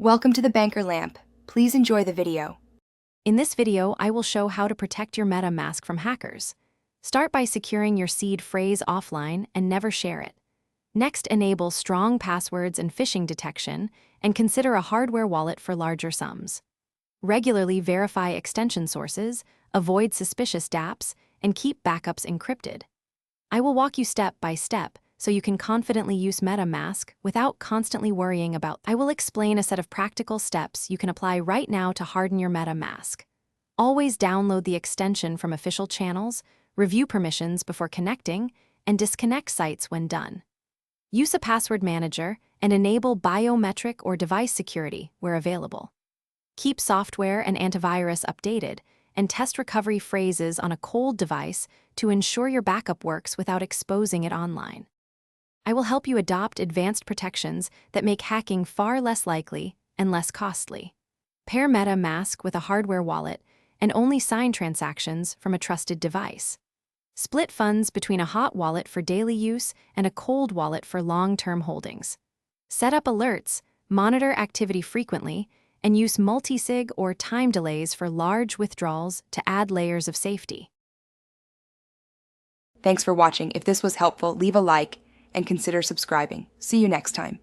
Welcome to the Banker Lamp. Please enjoy the video. In this video, I will show how to protect your Metamask from hackers. Start by securing your seed phrase offline and never share it. Next, enable strong passwords and phishing detection, and consider a hardware wallet for larger sums. Regularly verify extension sources, avoid suspicious dApps, and keep backups encrypted. I will walk you step by step so you can confidently use Metamask without constantly worrying about. I will explain a set of practical steps you can apply right now to harden your Metamask. Always download the extension from official channels, review permissions before connecting, and disconnect sites when done. Use a password manager and enable biometric or device security where available. Keep software and antivirus updated, and test recovery phrases on a cold device to ensure your backup works without exposing it online. I will help you adopt advanced protections that make hacking far less likely and less costly. Pair Metamask with a hardware wallet and only sign transactions from a trusted device. Split funds between a hot wallet for daily use and a cold wallet for long-term holdings. Set up alerts, monitor activity frequently, and use multi-sig or time delays for large withdrawals to add layers of safety. Thanks for watching. If this was helpful, leave a like and consider subscribing. See you next time.